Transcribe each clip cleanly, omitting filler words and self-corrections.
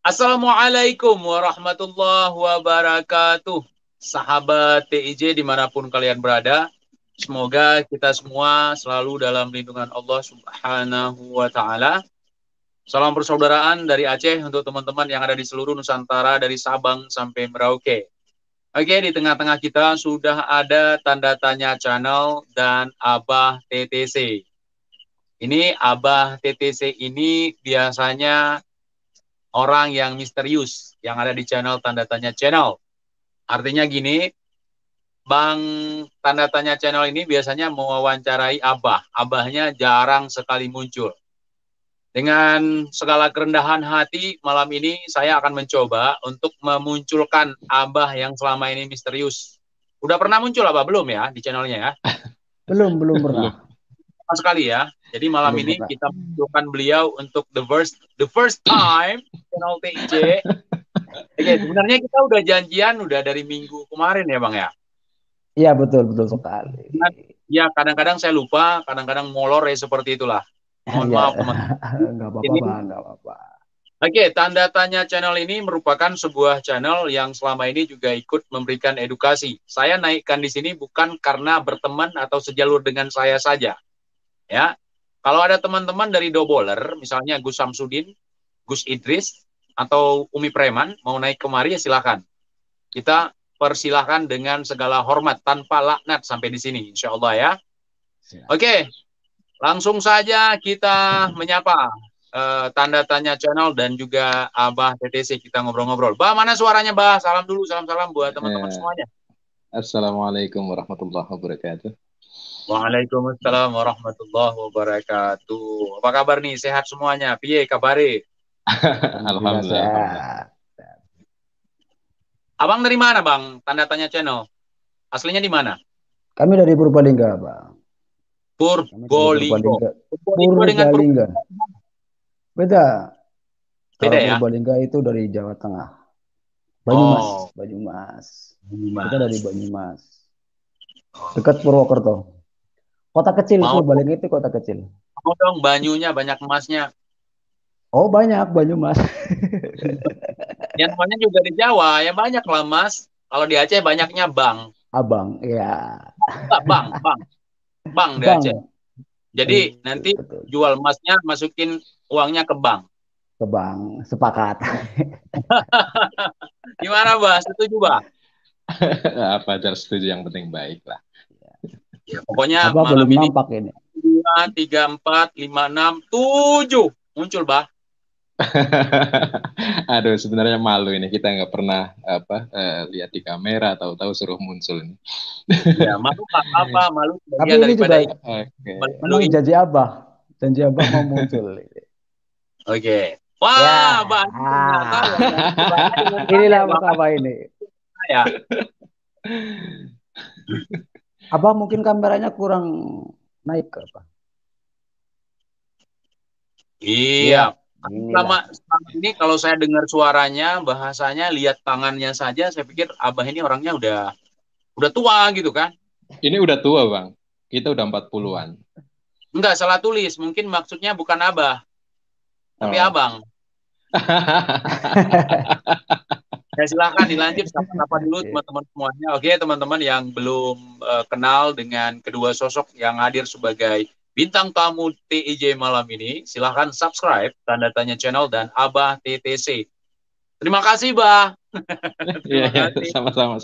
Assalamualaikum warahmatullahi wabarakatuh. Sahabat TIJ dimanapun kalian berada, semoga kita semua selalu dalam lindungan Allah Subhanahu wa Ta'ala. Salam persaudaraan dari Aceh untuk teman-teman yang ada di seluruh Nusantara, dari Sabang sampai Merauke. Oke, di tengah-tengah kita sudah ada tanda tanya channel dan Abah TTC. Ini Abah TTC ini biasanya orang yang misterius yang ada di channel tanda tanya channel. Artinya gini, Bang tanda tanya channel ini biasanya mewawancarai Abah. Abahnya jarang sekali muncul. Dengan segala kerendahan hati, malam ini saya akan mencoba untuk memunculkan Abah yang selama ini misterius. Udah pernah muncul Abah? Belum ya di channelnya ya? Belum pernah. Sama sekali ya. Jadi malam Belum ini pernah. kita munculkan beliau untuk the first time channel TIJ. Oke, sebenarnya kita udah janjian udah dari minggu kemarin ya Bang ya? Iya betul sekali. Ya kadang-kadang saya lupa, kadang-kadang molor ya seperti itulah. Mohon Ya, maaf teman-teman. nggak apa-apa Ini Bang, nggak apa-apa. Oke, tanda tanya channel ini merupakan sebuah channel yang selama ini juga ikut memberikan edukasi. Saya naikkan di sini bukan karena berteman atau sejalur dengan saya saja. Ya, kalau ada teman-teman dari Doboler, misalnya Gus Samsudin, Gus Idris, atau Umi Preman mau naik kemari ya silakan. Kita persilahkan dengan segala hormat tanpa laknat sampai di sini, insya Allah ya. Oke, langsung saja kita menyapa tanda tanya channel dan juga Abah TTC, kita ngobrol-ngobrol. Bah, mana suaranya Bah? Salam dulu, salam-salam buat teman-teman semuanya. Assalamualaikum warahmatullahi wabarakatuh. Waalaikumsalam warahmatullahi wabarakatuh. Apa kabar nih? Sehat semuanya? Piye kabare? Alhamdulillah. Abang dari mana Bang? Tanda tanya channel. Aslinya di mana? Kami dari Purbalingga, Bang. Purbalingga. Purbalingga. Beda. Beda Kalau ya? Purbalingga itu dari Jawa Tengah. Banyumas. Kita dari Banyumas. Dekat Purwokerto. Kota kecil, Purbalingga itu kota kecil. Mau dong banyunya banyak emasnya. Oh banyak Banyumas. Yang namanya juga di Jawa ya banyak lah Mas. Kalau di Aceh banyaknya Bang. Abang, ya. Bang di Aceh. Jadi nanti jual emasnya masukin uangnya ke bank. Ke bank, sepakat. Gimana Bah? Setuju Bah? Apa aja setuju, yang penting baik lah. Ya, pokoknya Abah malam belum ini nampak ini. 2, 3, 4, 5, 6, 7 muncul Bah. Aduh, sebenarnya malu ini, kita nggak pernah lihat di kamera, tahu-tahu suruh muncul ini. Ya malu apa malu tapi ini juga memang janji Abah mau muncul. Oke. Wah, Bah. Inilah apa ini. Ya. Abah mungkin kameranya kurang naik apa? Iya. Selama ini kalau saya dengar suaranya, bahasanya, lihat tangannya saja, saya pikir Abah ini orangnya udah tua gitu kan? Ini udah tua Bang. Kita udah 40-an. Enggak, salah tulis. Mungkin maksudnya bukan Abah, tapi Abang. Ya silahkan dilanjut sapa dulu teman-teman semuanya. Oke, teman-teman yang belum kenal dengan kedua sosok yang hadir sebagai bintang tamu TIJ malam ini, silahkan subscribe tanda tanya channel dan Abah TTC. Terima kasih, Bah. Terima kasih. Sama-sama.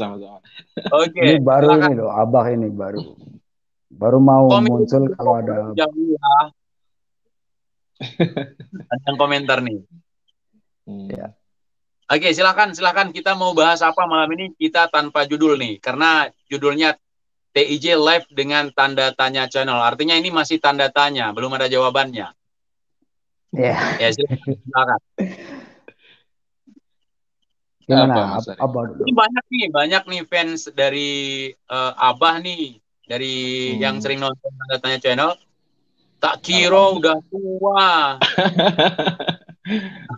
Oke. Ini baru silakan. Ini loh, Abah ini baru mau muncul kalau ada. Ada yang komentar nih. Ya. Oke, silakan kita mau bahas apa malam ini, kita tanpa judul nih, karena judulnya TIJ Live dengan tanda tanya channel. Artinya ini masih tanda tanya, belum ada jawabannya. Ya. Ya, silakan. Gimana? Abah dulu. Ini banyak nih fans dari Abah nih, dari yang sering nonton tanda tanya channel. Tak kira udah tua.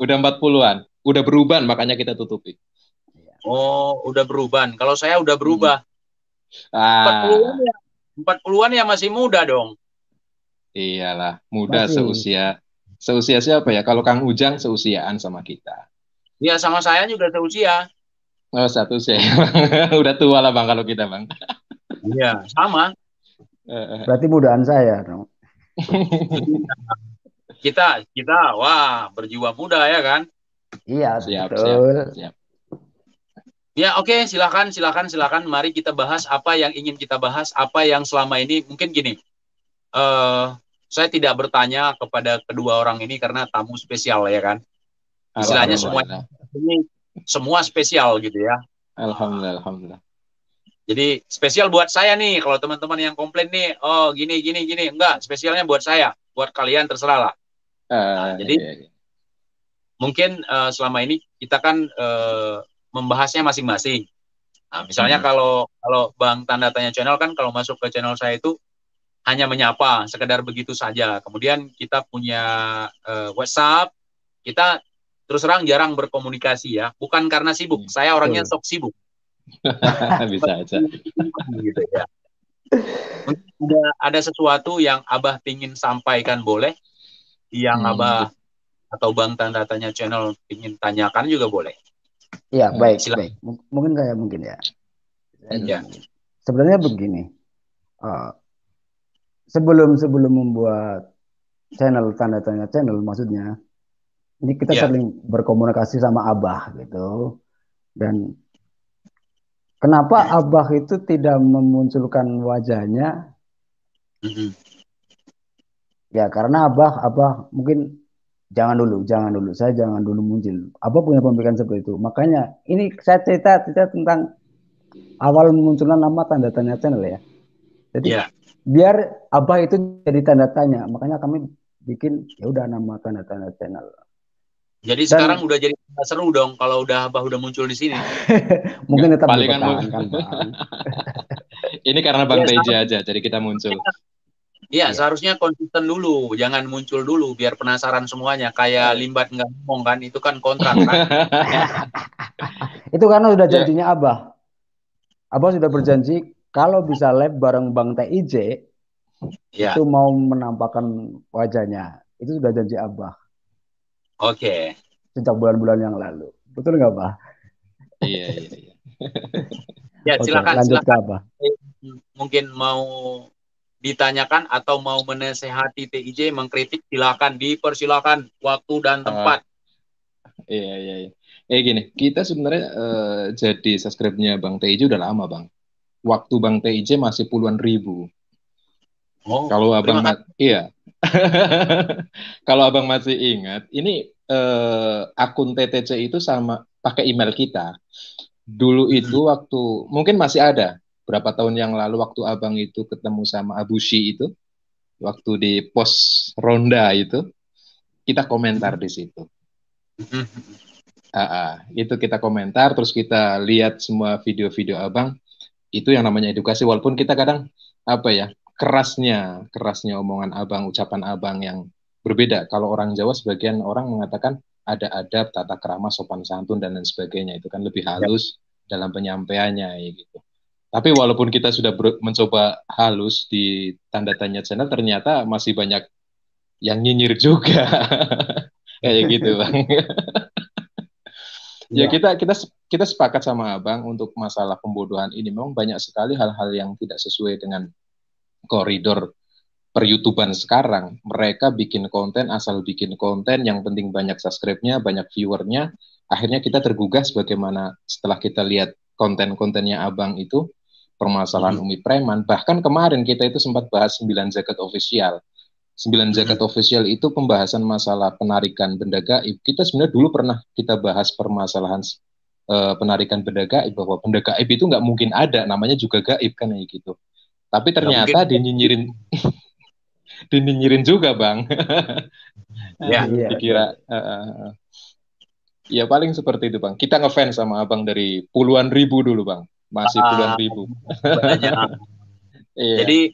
Udah 40-an. Udah berubah, makanya kita tutupi. Oh, udah berubah. Kalau saya udah berubah. 40-an ya masih muda dong. Iyalah, muda masih. Seusia Seusia siapa ya? Kalau Kang Ujang seusiaan sama kita. Ya sama saya juga seusia. Oh, satu sih. Udah tua lah Bang kalau kita Bang. Iya, sama. Berarti mudaan saya dong. Kita wah berjiwa muda ya kan? Iya, Siap, siap, betul. siap. Ya oke, silakan. Mari kita bahas apa yang ingin kita bahas, apa yang selama ini mungkin gini. Saya tidak bertanya kepada kedua orang ini karena tamu spesial ya kan. Istilahnya Alhamdulillah. semua spesial gitu ya. Alhamdulillah, alhamdulillah. Jadi spesial buat saya nih. Kalau teman-teman yang komplain nih, oh gini, enggak. Spesialnya buat saya, buat kalian terserah lah. Jadi Iya. mungkin selama ini kita kan membahasnya masing-masing. Nah, misalnya kalau Bang Tanda Tanya Channel kan kalau masuk ke channel saya itu hanya menyapa, sekedar begitu saja. Kemudian kita punya WhatsApp, kita terus terang jarang berkomunikasi ya. Bukan karena sibuk, saya orangnya sok sibuk. Bisa aja. Gitu ya. Ada sesuatu yang Abah pingin sampaikan boleh, yang Abah atau Bang Tanda Tanya Channel pingin tanyakan juga boleh. Iya, baik, Silakan. baik. Mungkin ya. Ya. Sebenarnya begini, sebelum membuat channel Tanda Tanya Channel, maksudnya ini kita sering berkomunikasi sama Abah gitu. Dan kenapa Abah itu tidak memunculkan wajahnya? Ya karena Abah mungkin jangan dulu, saya jangan dulu muncul. Abah punya pemikiran seperti itu. Makanya ini saya cerita tentang awal munculnya nama Tanda Tanya Channel ya. Jadi biar Abah itu jadi tanda tanya, makanya kami bikin ya udah nama Tanda Tanya Channel. Jadi sekarang udah jadi seru dong kalau udah Abah udah muncul di sini. Mungkin tetap dipertahankan, Bang. Ini karena Bang Teja aja, jadi kita muncul. Iya, seharusnya konsisten dulu, jangan muncul dulu, biar penasaran semuanya. Kayak Limbat nggak ngomong kan, itu kan kontrak kan. Itu karena udah janjinya Abah. Abah sudah berjanji kalau bisa live bareng Bang TIJ, itu mau menampakkan wajahnya. Itu sudah janji Abah. Oke. Sejak bulan-bulan yang lalu. Betul nggak, Pak? Iya. Ya, silakan. Lanjut ke apa? Mungkin mau ditanyakan atau mau menasehati TIJ, mengkritik, silakan, dipersilakan waktu dan tempat. Iya. Gini, kita sebenarnya jadi subscribe-nya Bang TIJ udah lama, Bang. Waktu Bang TIJ masih puluhan ribu. Kalau Abang iya. Kalau Abang masih ingat, ini akun TTC itu sama pakai email kita. Dulu itu waktu mungkin masih ada berapa tahun yang lalu waktu Abang itu ketemu sama Abushi itu, waktu di pos ronda itu, kita komentar di situ. Itu kita komentar, terus kita lihat semua video-video Abang. Itu yang namanya edukasi, walaupun kita kadang kerasnya omongan Abang, ucapan Abang yang berbeda. Kalau orang Jawa sebagian orang mengatakan ada adab, tata krama, sopan santun dan lain sebagainya. Itu kan lebih halus dalam penyampaiannya gitu. Tapi walaupun kita sudah mencoba halus di Tanda Tanya Channel, ternyata masih banyak yang nyinyir juga. Kayak gitu, Bang. Ya kita sepakat sama Abang untuk masalah pembodohan ini. Memang banyak sekali hal-hal yang tidak sesuai dengan koridor per-YouTubean sekarang. Mereka bikin konten, asal bikin konten, yang penting banyak subscribe-nya, banyak viewer-nya. Akhirnya kita tergugah sebagaimana setelah kita lihat konten-kontennya Abang itu, permasalahan Umi Preman. Bahkan kemarin kita itu sempat bahas 9 Zakat Official. 9 Zakat Official itu pembahasan masalah penarikan benda gaib. Kita sebenarnya dulu pernah kita bahas permasalahan penarikan benda gaib, bahwa benda gaib itu nggak mungkin ada, namanya juga gaib kan gitu. Tapi ternyata dinyinyirin juga, Bang. Dikira ya paling seperti itu, Bang. Kita ngefans sama Abang dari puluhan ribu dulu, Bang. Masih puluhan ribu. Jadi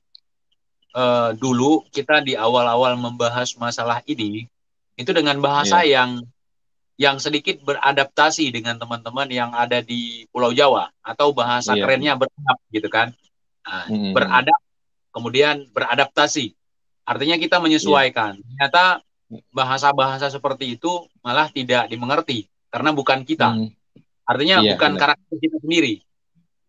dulu kita di awal-awal membahas masalah ini itu dengan bahasa yang sedikit beradaptasi dengan teman-teman yang ada di Pulau Jawa, atau bahasa kerennya beradab gitu kan. Beradab kemudian beradaptasi. Artinya kita menyesuaikan. Ternyata bahasa-bahasa seperti itu malah tidak dimengerti karena bukan kita. Hmm. Artinya Iya, bukan benar. karakter kita sendiri.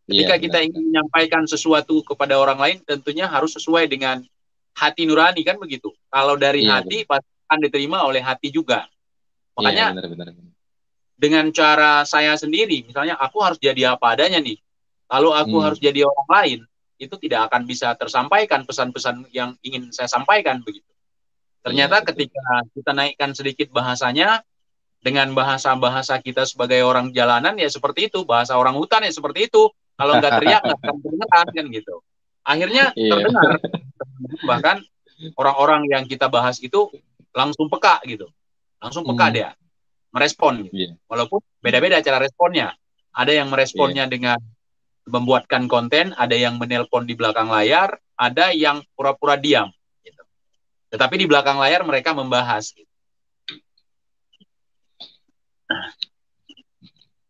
Iya, Ketika kita benar, ingin benar. menyampaikan sesuatu kepada orang lain, tentunya harus sesuai dengan hati nurani, kan begitu. Kalau dari Iya, hati, benar. pasti akan diterima oleh hati juga. Iya, Makanya benar, benar, benar. dengan cara saya sendiri, misalnya aku harus jadi apa adanya nih. Kalau aku Hmm. harus jadi orang lain, itu tidak akan bisa tersampaikan pesan-pesan yang ingin saya sampaikan begitu. Iya, Ternyata betul. ketika kita naikkan sedikit bahasanya, dengan bahasa-bahasa kita sebagai orang jalanan ya seperti itu, bahasa orang hutan ya seperti itu. Kalau nggak teriak nggak akan kedengeran kan gitu. Akhirnya Iya. terdengar, bahkan orang-orang yang kita bahas itu langsung peka gitu, langsung peka Hmm. dia merespon gitu. Iya. Walaupun beda-beda cara responnya. Ada yang Iya. meresponnya dengan membuatkan konten, ada yang menelpon di belakang layar, ada yang pura-pura diam. Gitu. Tetapi di belakang layar mereka membahas. Gitu.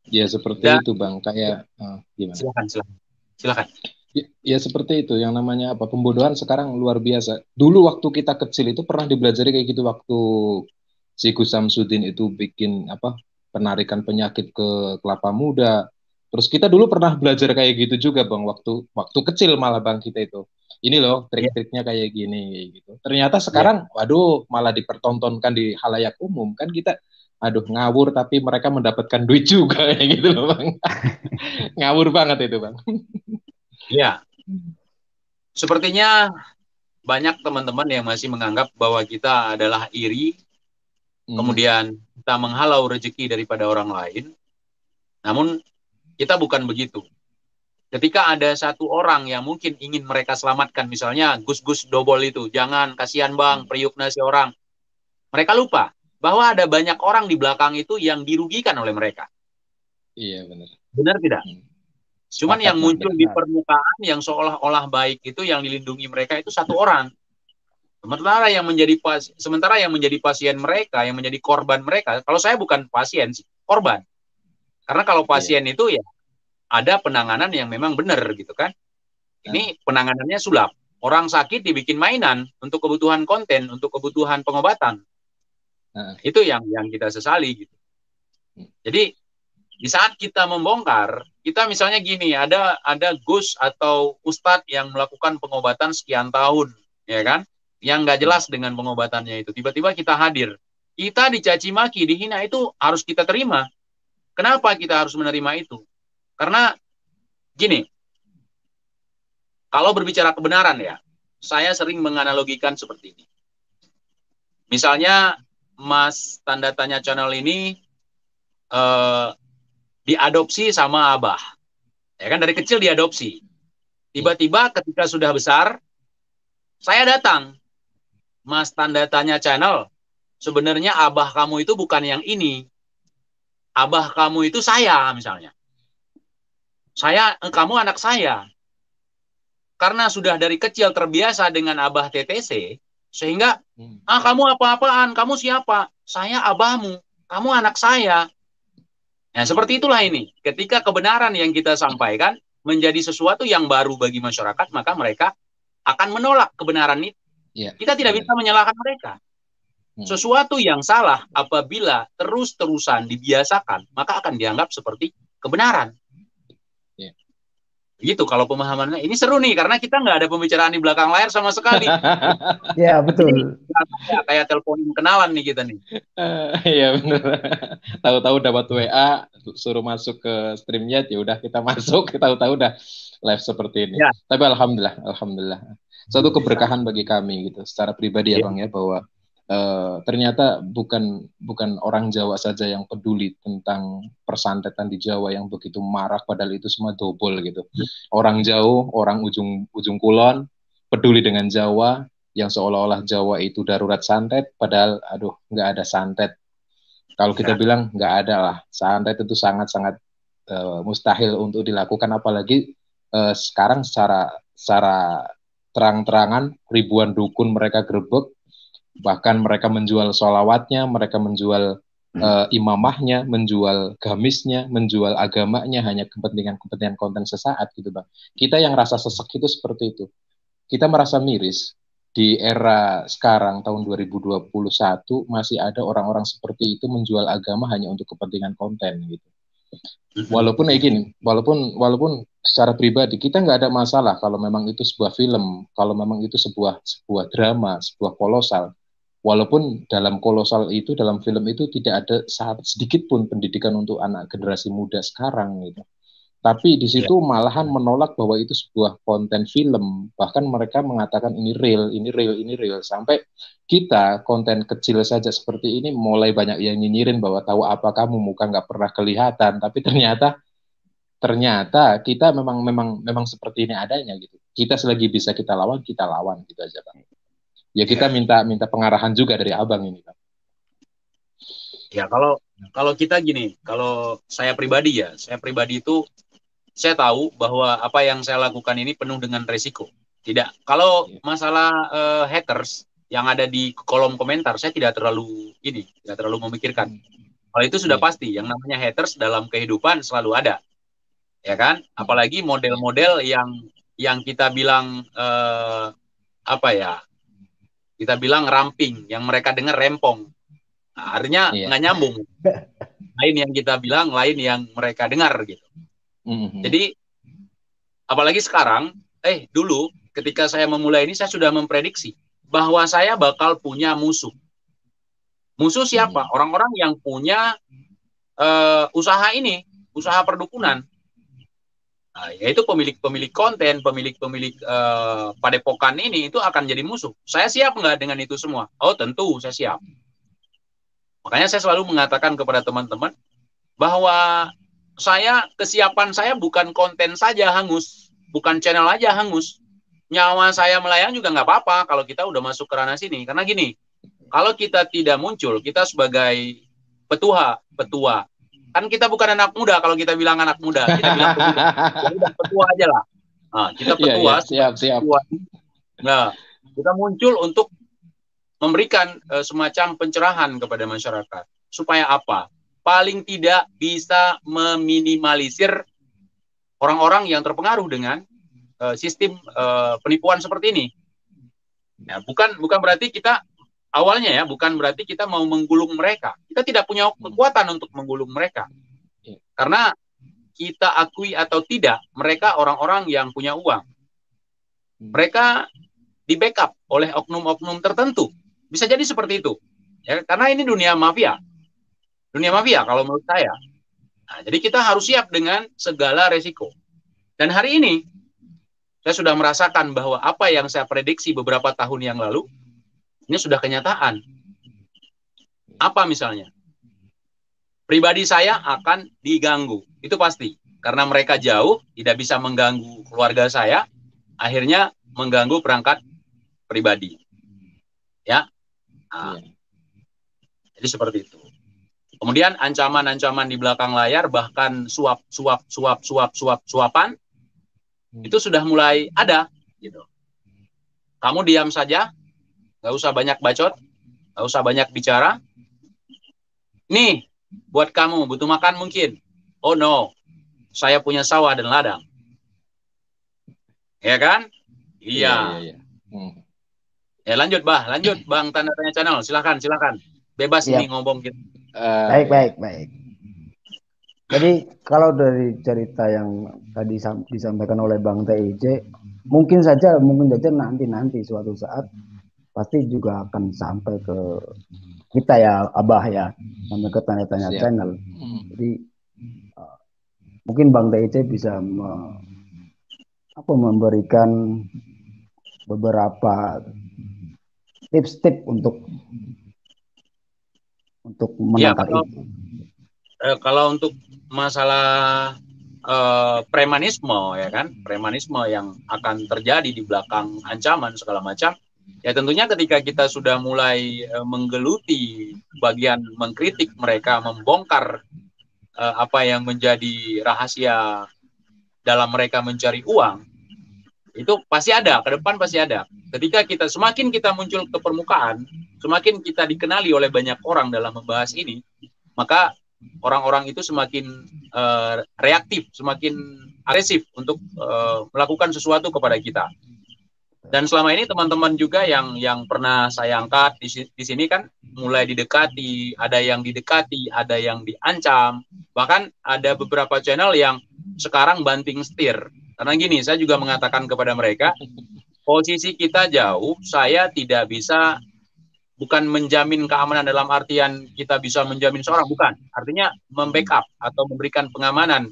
Ya seperti Dan itu Bang, kayak gimana? silakan. Ya seperti itu, yang namanya apa, pembodohan sekarang luar biasa. Dulu waktu kita kecil itu pernah dibelajari kayak gitu, waktu si Gus Samsudin itu bikin apa, penarikan penyakit ke kelapa muda. Terus kita dulu pernah belajar kayak gitu juga Bang, waktu waktu kecil malah Bang, kita itu. Ini loh Ya, trik-triknya kayak gini gitu. Ternyata ya. sekarang waduh malah dipertontonkan di halayak umum, kan kita aduh ngawur tapi mereka mendapatkan duit juga kayak gitu loh Bang. Ngawur banget itu Bang. Ya, sepertinya banyak teman-teman yang masih menganggap bahwa kita adalah iri, kemudian kita menghalau rezeki daripada orang lain. Namun kita bukan begitu. Ketika ada satu orang yang mungkin ingin mereka selamatkan, misalnya Gus-Gus Dobol itu, jangan, kasihan bang, periuk nasi orang. Mereka lupa bahwa ada banyak orang di belakang itu yang dirugikan oleh mereka. Iya benar. Benar tidak? Cuman Sepakat yang Bang, muncul di benar. permukaan yang seolah-olah baik itu, yang dilindungi mereka itu satu orang. Sementara yang menjadi pasien mereka, yang menjadi korban mereka, kalau saya bukan pasien sih, korban. Karena kalau Iya. pasien itu ya ada penanganan yang memang benar gitu kan. Ini penanganannya sulap. Orang sakit dibikin mainan untuk kebutuhan konten, untuk kebutuhan pengobatan. Itu yang kita sesali gitu. Jadi di saat kita membongkar, kita misalnya gini, ada Gus atau Ustadz yang melakukan pengobatan sekian tahun, ya kan? Yang nggak jelas dengan pengobatannya itu. Tiba-tiba kita hadir. Kita dicaci maki, dihina, itu harus kita terima. Kenapa kita harus menerima itu? Karena gini, kalau berbicara kebenaran ya, saya sering menganalogikan seperti ini. Misalnya Mas Tanda Tanya Channel ini diadopsi sama Abah. Ya kan, dari kecil diadopsi. Tiba-tiba ketika sudah besar, saya datang. Mas Tanda Tanya Channel, sebenarnya Abah kamu itu bukan yang ini. Abah kamu itu saya misalnya. Kamu anak saya. Karena sudah dari kecil terbiasa dengan Abah TTC, sehingga kamu apa-apaan, kamu siapa? Saya abahmu, kamu anak saya. Nah, seperti itulah ini. Ketika kebenaran yang kita sampaikan menjadi sesuatu yang baru bagi masyarakat, maka mereka akan menolak kebenaran itu. Kita tidak bisa menyalahkan mereka. Sesuatu yang salah apabila terus-terusan dibiasakan, maka akan dianggap seperti kebenaran. Gitu kalau pemahamannya. Ini seru nih karena kita nggak ada pembicaraan di belakang layar sama sekali. Ya betul. Jadi, kayak teleponin kenalan nih kita nih. Iya benar. Tahu-tahu dapat WA suruh masuk ke streamnya, ya udah kita masuk. Tahu-tahu udah live seperti ini. Ya. Tapi alhamdulillah. Suatu keberkahan bagi kami gitu. Secara pribadi ya Bang ya, bahwa ternyata bukan orang Jawa saja yang peduli tentang persantetan di Jawa yang begitu marak, padahal itu semua dobol gitu. Orang jauh, orang ujung kulon peduli dengan Jawa, yang seolah-olah Jawa itu darurat santet, padahal aduh nggak ada santet. Kalau kita bilang nggak ada lah, santet itu sangat-sangat mustahil untuk dilakukan, apalagi sekarang secara terang-terangan ribuan dukun mereka gerebek. Bahkan mereka menjual sholawatnya, mereka menjual imamahnya, menjual gamisnya, menjual agamanya hanya kepentingan konten sesaat gitu Bang. Kita yang rasa sesek itu seperti itu. Kita merasa miris. di era sekarang tahun 2021 masih ada orang-orang seperti itu menjual agama hanya untuk kepentingan konten gitu. Walaupun kayak gini, walaupun secara pribadi kita nggak ada masalah kalau memang itu sebuah film, kalau memang itu sebuah drama, sebuah kolosal. Walaupun dalam kolosal itu, dalam film itu tidak ada sedikit pun pendidikan untuk anak generasi muda sekarang gitu. Tapi di situ malahan menolak bahwa itu sebuah konten film. Bahkan mereka mengatakan ini real, ini real, ini real. Sampai kita konten kecil saja seperti ini mulai banyak yang nyinyirin bahwa tahu apa kamu, muka nggak pernah kelihatan. Tapi ternyata kita memang seperti ini adanya gitu. Kita selagi bisa kita lawan gitu aja, Bang. Ya kita minta pengarahan juga dari Abang ini, Bang. Ya kalau kita gini, kalau saya pribadi itu saya tahu bahwa apa yang saya lakukan ini penuh dengan resiko. Tidak, kalau masalah haters yang ada di kolom komentar, saya tidak terlalu memikirkan. Kalau itu sudah pasti, yang namanya haters dalam kehidupan selalu ada, ya kan? Apalagi model-model yang kita bilang kita bilang ramping, yang mereka dengar rempong. Nah, artinya nggak nyambung. Lain yang kita bilang, lain yang mereka dengar gitu. Jadi apalagi sekarang, dulu ketika saya memulai ini saya sudah memprediksi bahwa saya bakal punya musuh. Musuh siapa? Orang-orang yang punya usaha ini, usaha perdukunan. Nah, yaitu pemilik-pemilik konten, pemilik-pemilik padepokan ini itu akan jadi musuh. Saya siap nggak dengan itu semua? Oh tentu saya siap. Makanya saya selalu mengatakan kepada teman-teman bahwa kesiapan saya bukan konten saja hangus, bukan channel aja hangus. Nyawa saya melayang juga nggak apa-apa kalau kita udah masuk ke ranah sini. Karena gini, kalau kita tidak muncul, kita sebagai petua, kan kita bukan anak muda. Kalau kita bilang anak muda, kita bilang petua. Ya udah petua aja lah. Nah, kita petua. Siap. Petua. Nah, kita muncul untuk memberikan semacam pencerahan kepada masyarakat. Supaya apa? Paling tidak bisa meminimalisir orang-orang yang terpengaruh dengan sistem penipuan seperti ini. Ya, bukan berarti kita awalnya bukan berarti kita mau menggulung mereka. Kita tidak punya kekuatan untuk menggulung mereka. Karena kita akui atau tidak, mereka orang-orang yang punya uang. Mereka di backup oleh oknum-oknum tertentu. Bisa jadi seperti itu. Ya, karena ini dunia mafia. Dunia mafia kalau menurut saya. Nah, jadi kita harus siap dengan segala resiko. Dan hari ini, saya sudah merasakan bahwa apa yang saya prediksi beberapa tahun yang lalu, ini sudah kenyataan. Apa misalnya? Pribadi saya akan diganggu. Itu pasti. Karena mereka jauh, tidak bisa mengganggu keluarga saya, akhirnya mengganggu perangkat pribadi. Ya. Nah, jadi seperti itu. Kemudian ancaman-ancaman di belakang layar, bahkan suapan, itu sudah mulai ada. Gitu. Kamu diam saja, nggak usah banyak bacot, nggak usah banyak bicara. Nih, buat kamu butuh makan mungkin. Oh no, saya punya sawah dan ladang. Ya kan? Iya. Ya lanjut Bang Tanda Tanya Channel, silakan. Bebas ini ngomong gitu. Baik. Jadi kalau dari cerita yang tadi disampaikan oleh Bang TIJ, mungkin saja nanti suatu saat pasti juga akan sampai ke kita ya, Abah ya, sampai ke Tanda Tanya Channel. Jadi mungkin Bang TIJ bisa memberikan beberapa tips-tips untuk menangkap itu. Kalau untuk masalah premanisme, ya kan, premanisme yang akan terjadi di belakang ancaman segala macam, ya tentunya ketika kita sudah mulai menggeluti bagian mengkritik mereka, membongkar apa yang menjadi rahasia dalam mereka mencari uang, itu pasti ada, ke depan pasti ada. Ketika semakin kita muncul ke permukaan, semakin kita dikenali oleh banyak orang dalam membahas ini, maka orang-orang itu semakin reaktif, semakin agresif untuk melakukan sesuatu kepada kita. Dan selama ini teman-teman juga yang pernah saya angkat di sini kan mulai didekati, ada yang didekati, ada yang diancam, bahkan ada beberapa channel yang sekarang banting setir. Karena gini, saya juga mengatakan kepada mereka, posisi kita jauh, saya tidak bisa, bukan menjamin keamanan dalam artian kita bisa menjamin seorang, bukan. Artinya membackup atau memberikan pengamanan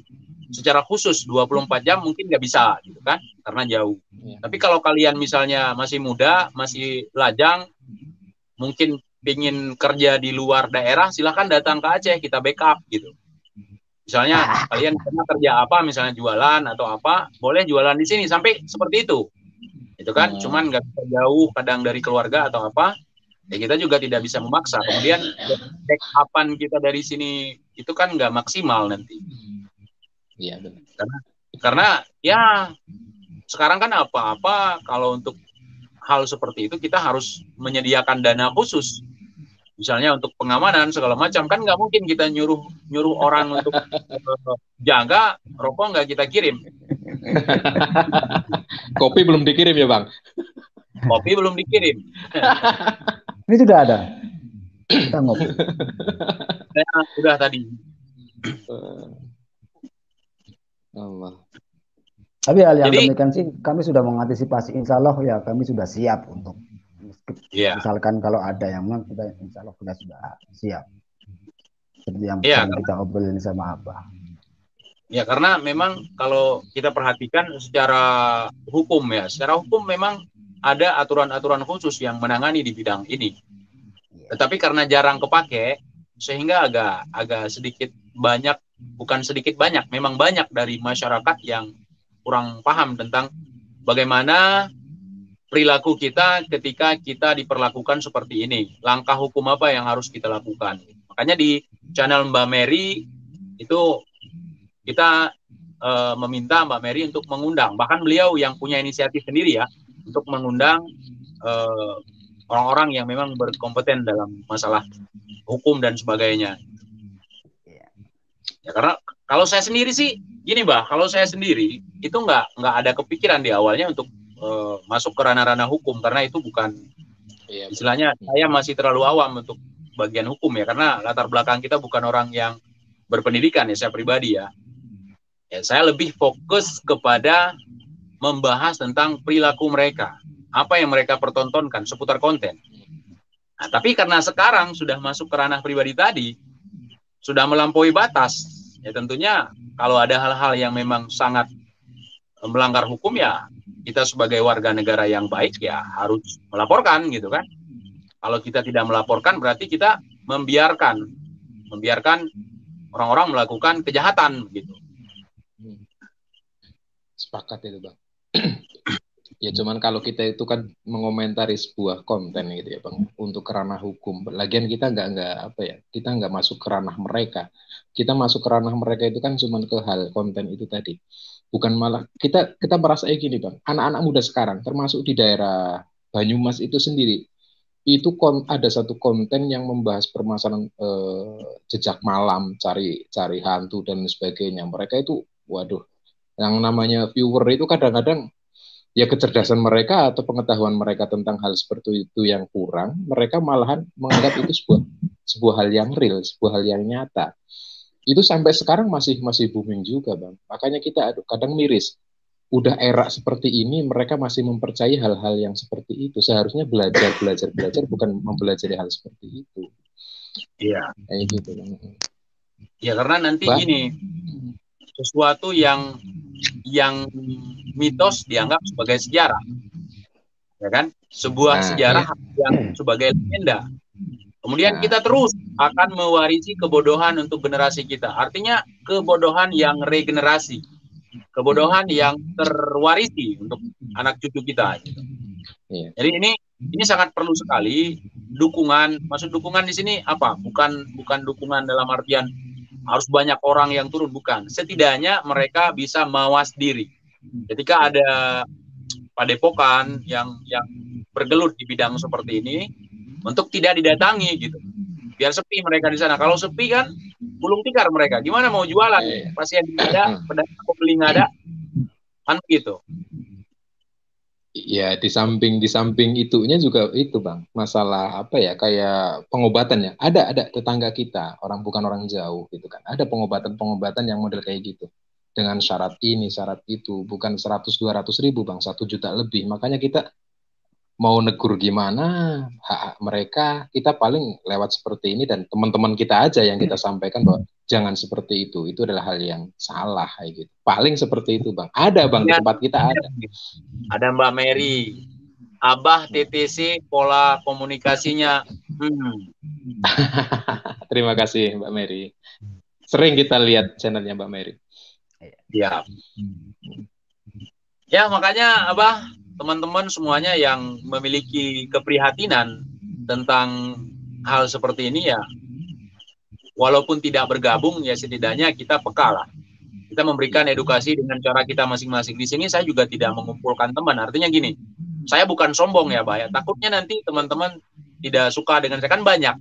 secara khusus 24 jam mungkin nggak bisa gitu kan, karena jauh. Tapi kalau kalian misalnya masih muda, masih lajang, mungkin ingin kerja di luar daerah, silahkan datang ke Aceh, kita backup gitu. Misalnya kalian pernah kerja apa, misalnya jualan atau apa, boleh jualan di sini sampai seperti itu. Itu kan, cuman nggak bisa jauh kadang dari keluarga atau apa, ya kita juga tidak bisa memaksa. Kemudian backupan kita dari sini itu kan nggak maksimal nanti. Iya benar. Karena ya sekarang kan apa-apa kalau untuk hal seperti itu kita harus menyediakan dana khusus. Misalnya untuk pengamanan segala macam, kan nggak mungkin kita nyuruh orang untuk jaga rokok nggak kita kirim. Kopi belum dikirim ya Bang? Kopi belum dikirim. Ini sudah ada. Kita ngopi. Sudah tadi. Allah. Tapi hal yang demikian sih kami sudah mengantisipasi. Insya Allah ya kami sudah siap untuk misalkan kalau ada yang memang kita insya Allah kita sudah siap. Seperti yang kita obrolin sama Abah. Ya karena memang kalau kita perhatikan secara hukum memang ada aturan-aturan khusus yang menangani di bidang ini. Tetapi karena jarang kepake sehingga agak sedikit banyak, bukan sedikit banyak, memang banyak dari masyarakat yang kurang paham tentang bagaimana perilaku kita ketika kita diperlakukan seperti ini. Langkah hukum apa yang harus kita lakukan. Makanya di channel Mbak Mary itu kita meminta Mbak Mary untuk mengundang. Bahkan beliau yang punya inisiatif sendiri ya, untuk mengundang orang-orang yang memang berkompeten dalam masalah hukum dan sebagainya. Ya karena kalau saya sendiri sih gini Mbak, kalau saya sendiri itu nggak ada kepikiran di awalnya untuk masuk ke ranah-ranah hukum, karena itu bukan istilahnya saya masih terlalu awam untuk bagian hukum ya, karena latar belakang kita bukan orang yang berpendidikan ya, saya pribadi ya. Saya lebih fokus kepada membahas tentang perilaku mereka, apa yang mereka pertontonkan seputar konten. Nah, tapi karena sekarang sudah masuk ke ranah pribadi tadi, sudah melampaui batas, ya tentunya kalau ada hal-hal yang memang sangat melanggar hukum ya kita sebagai warga negara yang baik ya harus melaporkan gitu kan. Kalau kita tidak melaporkan berarti kita membiarkan orang-orang melakukan kejahatan gitu. Sepakat itu Bang. Ya cuman kalau kita itu kan mengomentari sebuah konten gitu ya Bang, untuk ranah hukum. Lagian kita kita nggak masuk ke ranah mereka. Kita masuk ke ranah mereka itu kan cuman ke hal konten itu tadi. Bukan malah kita merasa gini Bang, anak-anak muda sekarang termasuk di daerah Banyumas itu sendiri, itu ada satu konten yang membahas permasalahan jejak malam, cari hantu dan sebagainya. Mereka itu waduh, yang namanya viewer itu kadang-kadang ya kecerdasan mereka atau pengetahuan mereka tentang hal seperti itu yang kurang, mereka malahan menganggap itu sebuah hal yang real, sebuah hal yang nyata. Itu sampai sekarang masih booming juga Bang. Makanya kita kadang miris. Udah era seperti ini mereka masih mempercayai hal-hal yang seperti itu. Seharusnya belajar bukan mempelajari hal seperti itu. Iya. Kayak gitu Bang. Ya karena nanti gini, sesuatu yang mitos dianggap sebagai sejarah, ya kan? Sebuah sejarah yang sebagai legenda. Kemudian kita terus akan mewarisi kebodohan untuk generasi kita. Artinya kebodohan yang regenerasi, kebodohan yang terwarisi untuk anak cucu kita. Gitu. Jadi ini sangat perlu sekali dukungan. Maksud dukungan di sini apa? Bukan dukungan dalam artian harus banyak orang yang turun, bukan. Setidaknya mereka bisa mawas diri. Ketika ada padepokan yang bergelut di bidang seperti ini, untuk tidak didatangi gitu. Biar sepi mereka di sana. Kalau sepi kan gulung tikar mereka. Gimana mau jualan? Pasien nggak ada, pedagang pembeli nggak ada. Kan gitu. Ya, di samping itunya juga itu Bang, masalah apa ya, kayak pengobatannya. Ada tetangga kita, bukan orang jauh gitu kan. Ada pengobatan-pengobatan yang model kayak gitu. Dengan syarat ini, syarat itu, bukan 100-200 ribu Bang, 1 juta lebih. Makanya kita mau negur gimana, hak mereka, kita paling lewat seperti ini, dan teman-teman kita aja yang kita sampaikan bahwa jangan seperti itu adalah hal yang salah kayak gitu. Paling seperti itu Bang. Ada Bang, di Ya, tempat kita ada. ada Mbak Mary. Abah TTC pola komunikasinya. Terima kasih Mbak Mary. Sering kita lihat channelnya Mbak Mary. Ya. Ya, makanya Abah, teman-teman semuanya yang memiliki keprihatinan tentang hal seperti ini ya, walaupun tidak bergabung ya setidaknya kita peka lah. Kita memberikan edukasi dengan cara kita masing-masing. Di sini saya juga tidak mengumpulkan teman. Artinya gini, saya bukan sombong ya, Pak ya. Takutnya nanti teman-teman tidak suka dengan saya, kan banyak.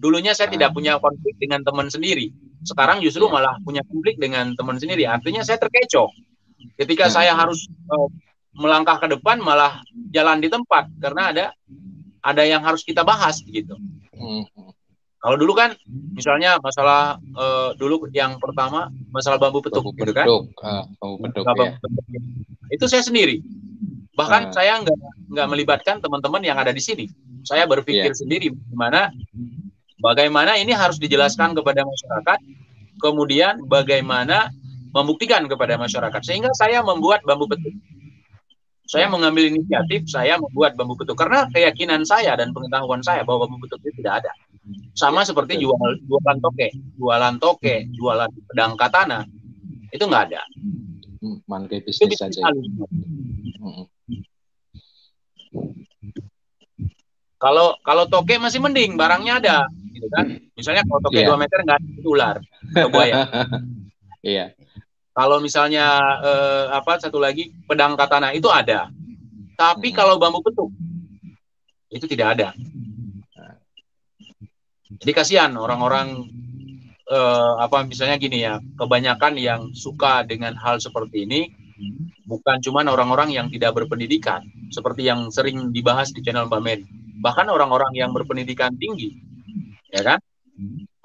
Dulunya saya tidak punya konflik dengan teman sendiri. Sekarang justru malah punya konflik dengan teman sendiri. Artinya saya terkecoh. Ketika saya harus melangkah ke depan malah jalan di tempat karena ada yang harus kita bahas gitu. Kalau dulu kan misalnya masalah dulu yang pertama masalah bambu petuk gitu kan. Bambu petuk, ya. Itu saya sendiri. Bahkan saya nggak melibatkan teman-teman yang ada di sini. Saya berpikir sendiri bagaimana ini harus dijelaskan kepada masyarakat, kemudian bagaimana membuktikan kepada masyarakat. Sehingga saya membuat bambu petuk. Saya mengambil inisiatif, saya membuat bambu petuk karena keyakinan saya dan pengetahuan saya bahwa bambu petuk itu tidak ada. Sama seperti jualan toke, jualan pedang katana, itu nggak ada. Kayak bisnis saja. Kalau toke masih mending, barangnya ada, gitu kan? Misalnya kalau toke 2 meter nggak ada ular, buaya. Iya. Kalau misalnya satu lagi pedang katana itu ada, tapi kalau bambu petuk itu tidak ada. Jadi kasihan orang-orang misalnya gini ya, kebanyakan yang suka dengan hal seperti ini bukan cuma orang-orang yang tidak berpendidikan, seperti yang sering dibahas di channel Mbak Mary. Bahkan orang-orang yang berpendidikan tinggi, ya kan?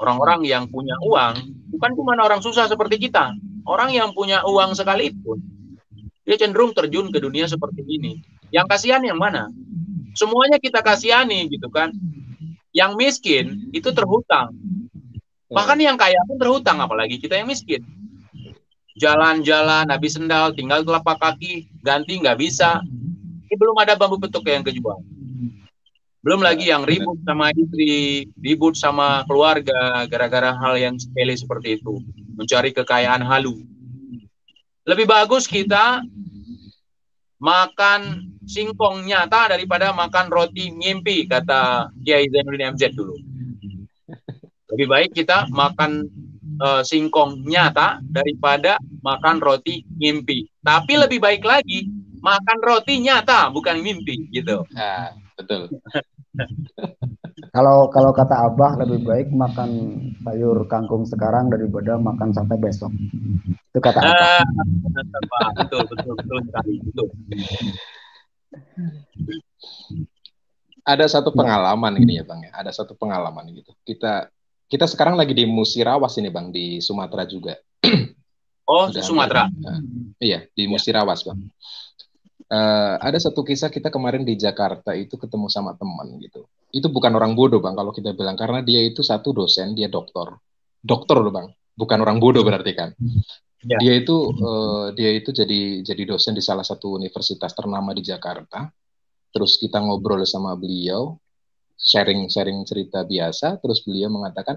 Orang-orang yang punya uang, bukan cuma orang susah seperti kita. Orang yang punya uang sekalipun, dia cenderung terjun ke dunia seperti ini. Yang kasihan yang mana? Semuanya kita kasihani gitu kan. Yang miskin itu terhutang. Bahkan yang kaya pun terhutang, apalagi kita yang miskin. Jalan-jalan, habis sendal, tinggal telapak kaki, ganti nggak bisa. Ini belum ada bambu petuk yang kejual. Belum lagi yang ribut sama istri, ribut sama keluarga, gara-gara hal yang sepele seperti itu. Mencari kekayaan halu. Lebih bagus kita makan singkong nyata daripada makan roti ngimpi, kata Kiai Zainuddin MZ dulu. Lebih baik kita makan singkong nyata daripada makan roti ngimpi. Tapi lebih baik lagi makan roti nyata, bukan mimpi, gitu. Betul. Kalau kata Abah, lebih baik makan sayur kangkung sekarang daripada makan sate besok. Itu kata Abah. Betul sekali. Betul. Ada satu pengalaman gini ya Bang ya. Ada satu pengalaman gitu. Kita sekarang lagi di Musirawas ini Bang, di Sumatera juga. Oh, di Sumatera. Iya, di Musirawas Bang. Ada satu kisah, kita kemarin di Jakarta itu ketemu sama teman gitu. Itu bukan orang bodoh Bang kalau kita bilang, karena dia itu satu dosen, dia dokter loh Bang, bukan orang bodoh berarti kan. Dia itu jadi dosen di salah satu universitas ternama di Jakarta. Terus kita ngobrol sama beliau, sharing cerita biasa. Terus beliau mengatakan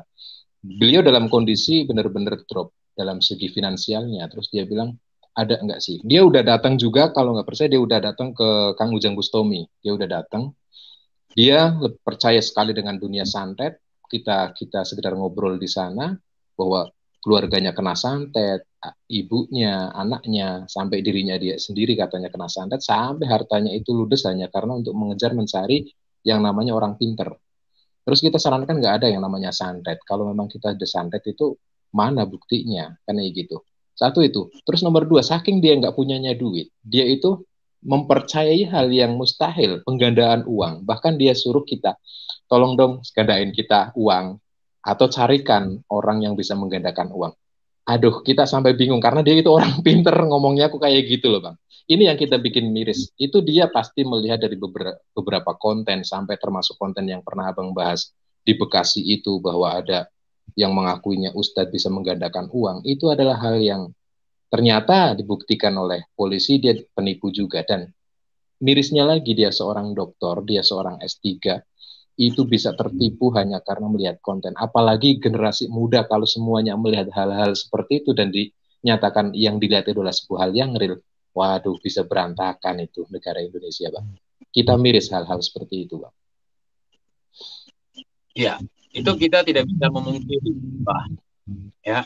beliau dalam kondisi benar-benar drop dalam segi finansialnya. Terus dia bilang, ada enggak sih? Dia udah datang juga, kalau nggak percaya dia udah datang ke Kang Ujang Bustomi. Dia udah datang. Dia percaya sekali dengan dunia santet. Kita sekedar ngobrol di sana bahwa keluarganya kena santet, ibunya, anaknya, sampai dirinya dia sendiri katanya kena santet, sampai hartanya itu ludes hanya karena untuk mengejar mencari yang namanya orang pinter. Terus kita sarankan nggak ada yang namanya santet. Kalau memang kita ada santet itu mana buktinya? Karena gitu. Satu itu. Terus nomor 2, saking dia nggak punyanya duit, dia itu mempercayai hal yang mustahil, penggandaan uang. Bahkan dia suruh kita, tolong dong gandain kita uang, atau carikan orang yang bisa menggandakan uang. Aduh, kita sampai bingung karena dia itu orang pinter ngomongnya aku kayak gitu loh Bang. Ini yang kita bikin miris. Itu dia pasti melihat dari beberapa konten sampai termasuk konten yang pernah Abang bahas di Bekasi itu bahwa ada yang mengakuinya Ustadz bisa menggandakan uang. Itu adalah hal yang ternyata dibuktikan oleh polisi dia penipu juga. Dan mirisnya lagi dia seorang doktor, dia seorang S3, itu bisa tertipu hanya karena melihat konten. Apalagi generasi muda kalau semuanya melihat hal-hal seperti itu dan dinyatakan yang dilihat itu adalah sebuah hal yang real. Waduh, bisa berantakan itu negara Indonesia, Bang. Kita miris hal-hal seperti itu, Bang. Ya, itu kita tidak bisa memungkiri, Pak. Ya.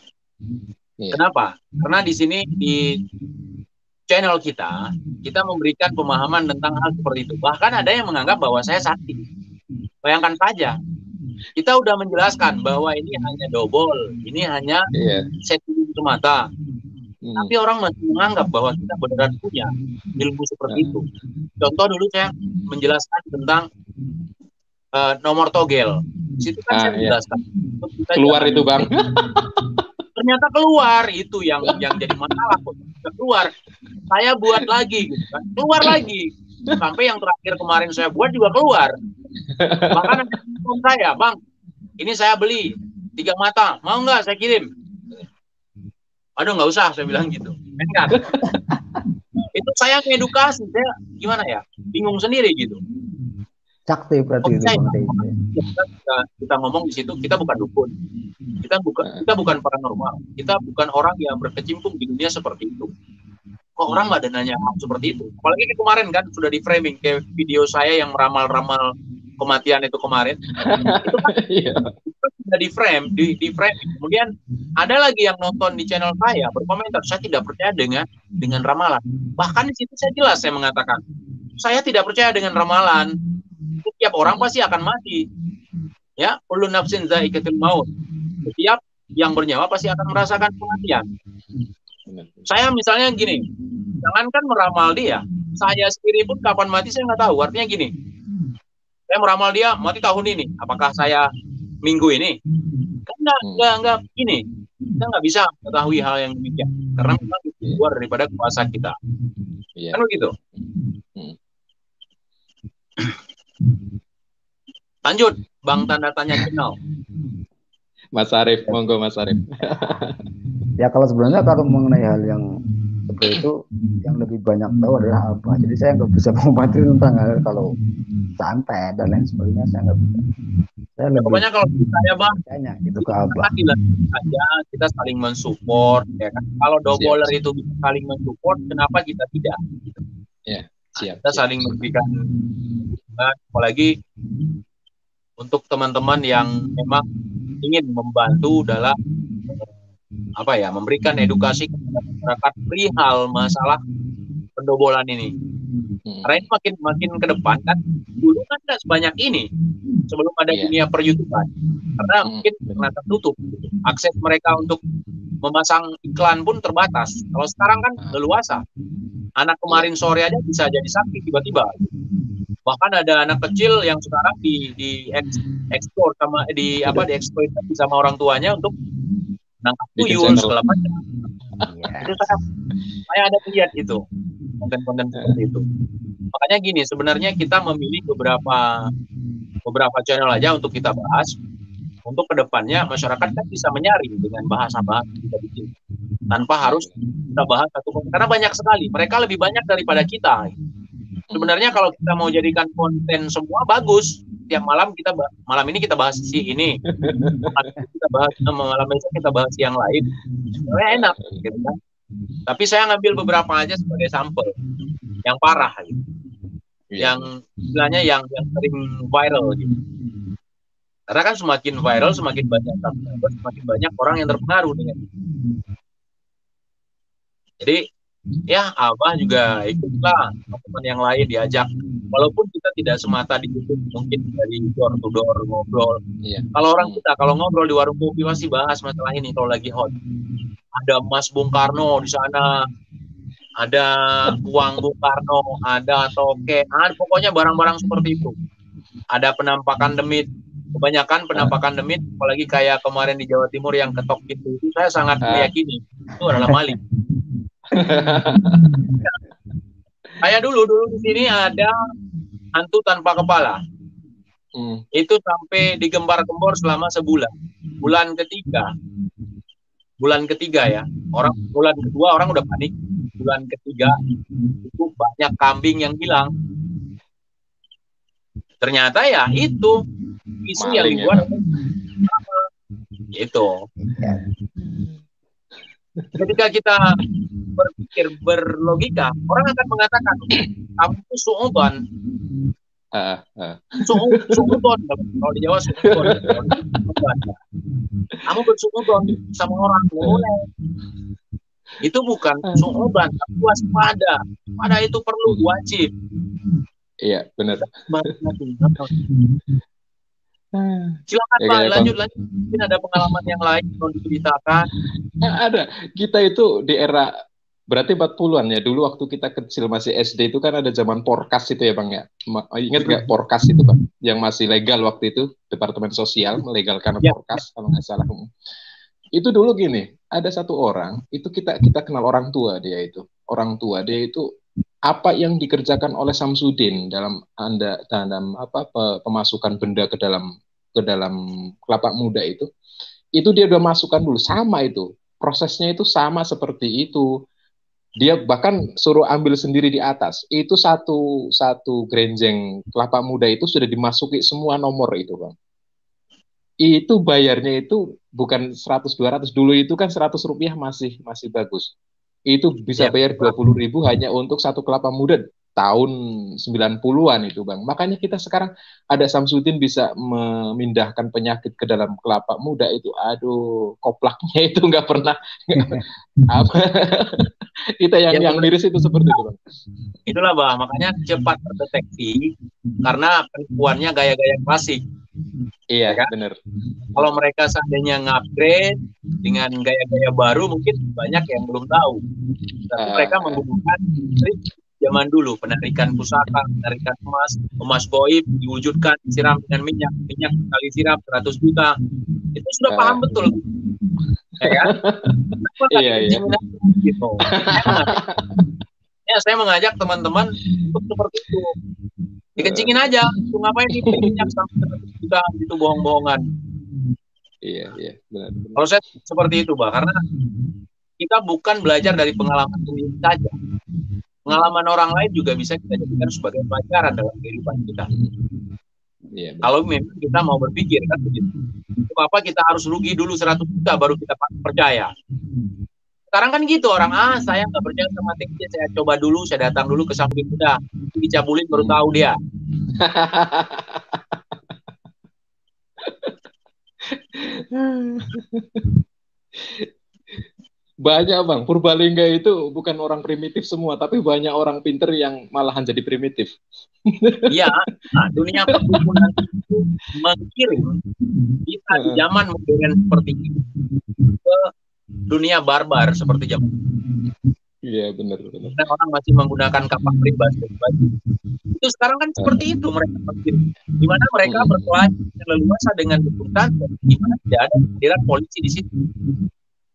Kenapa? Karena di sini di channel kita memberikan pemahaman tentang hal seperti itu. Bahkan ada yang menganggap bahwa saya sakti. Bayangkan saja, kita udah menjelaskan bahwa ini hanya double, ini hanya setting semata. Tapi orang masih menganggap bahwa kita beneran punya ilmu seperti itu. Contoh dulu saya menjelaskan tentang nomor togel. Di situ kan saya menjelaskan. Keluar itu Bang. Ternyata keluar, itu yang jadi masalah. Keluar, saya buat lagi, gitu kan. Keluar lagi. Sampai yang terakhir kemarin saya buat juga keluar. Bahkan ada telepon saya, Bang, ini saya beli 3 mata, mau nggak saya kirim? Aduh, nggak usah, saya bilang gitu. Kan? Itu saya ngedukasi, saya gimana ya, bingung sendiri gitu. Sakti berarti itu. Kita ngomong di situ, kita bukan dukun, kita bukan paranormal, kita bukan orang yang berkecimpung di dunia seperti itu. Kok orang nggak ada nanya seperti itu? Apalagi kemarin kan sudah di framing kayak video saya yang meramal-ramal kematian itu kemarin. Itu kan sudah di frame. Kemudian ada lagi yang nonton di channel saya berkomentar, saya tidak percaya dengan ramalan. Bahkan di situ saya jelas saya mengatakan, saya tidak percaya dengan ramalan. Setiap orang pasti akan mati. Ya, kullu nafsin dha'iqatul maut. Setiap yang bernyawa pasti akan merasakan kematian. Saya misalnya gini, jangankan meramal dia, saya sendiri pun kapan mati saya nggak tahu. Artinya gini, saya meramal dia mati tahun ini, apakah saya minggu ini? Kan nggak gini, kita nggak bisa mengetahui hal yang demikian, karena memang itu luar daripada kuasa kita. Kan begitu. Lanjut, Bang tanda tanya channel. Mas Arief, monggo Mas Arief. Ya kalau sebenarnya kalau mengenai hal yang seperti itu yang lebih banyak tahu adalah apa. Jadi saya nggak bisa mengobati tentang hal kalau santet dan lain sebagainya, saya nggak bisa. Saya lebih pokoknya kalau saya Bang, tanya gitu ke Abah. Saja kita saling mensupport, ya kan. Kalau doubler itu bisa saling mensupport, kenapa kita tidak? Gitu. Ya, siap. Kita saling memberikan, apalagi untuk teman-teman yang memang ingin membantu dalam memberikan edukasi kepada masyarakat perihal masalah pendobolan ini. Karena ini makin ke depan kan, dulu kan tidak sebanyak ini sebelum ada dunia per-YouTubean. Karena mungkin karena tertutup, akses mereka untuk memasang iklan pun terbatas. Kalau sekarang kan leluasa. Anak kemarin sore aja bisa jadi sakti tiba-tiba. Bahkan ada anak kecil yang sekarang diekspor sama dieksploitasi sama orang tuanya untuk nangkap tuyul segala macam. Itu saya ada lihat itu konten-konten seperti itu. Makanya gini, sebenarnya kita memilih beberapa channel aja untuk kita bahas. Untuk kedepannya masyarakat kan bisa menyaring dengan bahasa-bahasa yang kita bikin tanpa harus kita bahas satu konten, karena banyak sekali. Mereka lebih banyak daripada kita. Sebenarnya kalau kita mau jadikan konten semua bagus, tiap malam malam ini kita bahas si ini, malam besok kita bahas yang lain, sebenarnya enak, gitu kan. Tapi saya ngambil beberapa aja sebagai sampel yang parah, gitu. Yang istilahnya yang sering viral, gitu. Karena kan semakin viral, semakin banyak orang yang terpengaruh dengan itu. Jadi ya Abah juga ikutlah, teman-teman yang lain diajak, walaupun kita tidak semata di YouTube, mungkin dari door to door ngobrol. Kalau kalau ngobrol di warung kopi pasti bahas masalah ini kalau lagi hot. Ada Mas Bung Karno di sana, ada uang Bung Karno, ada toke, pokoknya barang-barang seperti itu. Ada penampakan demit, kebanyakan penampakan demit, apalagi kayak kemarin di Jawa Timur yang ketok pintu itu, saya sangat meyakini itu adalah maling. Kayak dulu di sini ada hantu tanpa kepala. Itu sampai digembar-gembor selama sebulan. Bulan ketiga ya, bulan kedua orang udah panik. Bulan ketiga itu banyak kambing yang hilang. Ternyata ya itu isu yang dibuat itu. Ketika kita berpikir berlogika, orang akan mengatakan kamu itu suudzon. Suudzon kalau di Jawa suudzon. Kamu bersuudzon sama orang boleh. Itu bukan suudzon, tapi waspada. Pada itu perlu, wajib. Iya, benar. Silakan Pak, lanjut. Mungkin ada pengalaman yang lain yang diceritakan. Ada. Kita itu di era berarti 40-an ya. Dulu waktu kita kecil masih SD itu kan ada zaman Porkas itu ya Bang ya. Ingat nggak Porkas itu Bang? Yang masih legal waktu itu, Departemen Sosial melegalkan Porkas kalau nggak salah. Itu dulu gini, ada satu orang, itu kita kenal orang tua dia itu. Orang tua dia itu apa yang dikerjakan oleh Samsudin dalam pemasukan benda ke dalam kelapa muda itu dia udah masukkan dulu sama itu. Prosesnya itu sama seperti itu. Dia bahkan suruh ambil sendiri di atas. Itu satu grenjeng kelapa muda itu sudah dimasuki semua nomor itu, Bang. Itu bayarnya itu bukan 100-200 dulu itu kan 100 rupiah masih bagus. Itu bisa bayar 20.000 hanya untuk satu kelapa muda tahun 90-an itu Bang. Makanya kita sekarang ada Samsudin bisa memindahkan penyakit ke dalam kelapa muda itu. Aduh, koplaknya itu nggak pernah. Kita yang miris itu seperti itu Bang. Itulah Bang, makanya cepat terdeteksi karena penipuannya gaya-gaya klasik. Iya, kan? Benar. Kalau mereka seandainya ngupgrade dengan gaya-gaya baru, mungkin banyak yang belum tahu. Tapi mereka menggunakan trik zaman dulu, penarikan pusaka, penarikan emas goib diwujudkan, disiram dengan minyak sekali siram 100 juta. Itu sudah paham betul. Ya kan? Iya. Gitu. Saya mengajak teman-teman untuk seperti itu. Dikencingin aja, ngapain itu minyak sampai 100 juta itu bohong-bohongan. Iya, benar. Proses seperti itu, Bang, karena kita bukan belajar dari pengalaman sendiri saja. Pengalaman orang lain juga bisa kita jadikan sebagai pelajaran dalam kehidupan kita. Iya, kalau memang kita mau berpikir kan begitu. Kenapa kita harus rugi dulu 100 juta baru kita percaya? Sekarang kan gitu orang, saya nggak percaya sama tekniknya, saya coba dulu, saya datang dulu ke Samsudin muda, dicabulin baru tahu dia. Banyak Bang, Purbalingga itu bukan orang primitif semua, tapi banyak orang pinter yang malahan jadi primitif. Iya, dunia perdukunan itu mengirim kita di zaman modern seperti ini ke dunia barbar seperti zaman. Iya, benar. Dan orang masih menggunakan kapak pribadi. Itu sekarang kan seperti itu mereka mengirim. Di mana mereka berkelahi leluasa dengan tuntutan, di mana tidak ada kehadiran polisi di situ.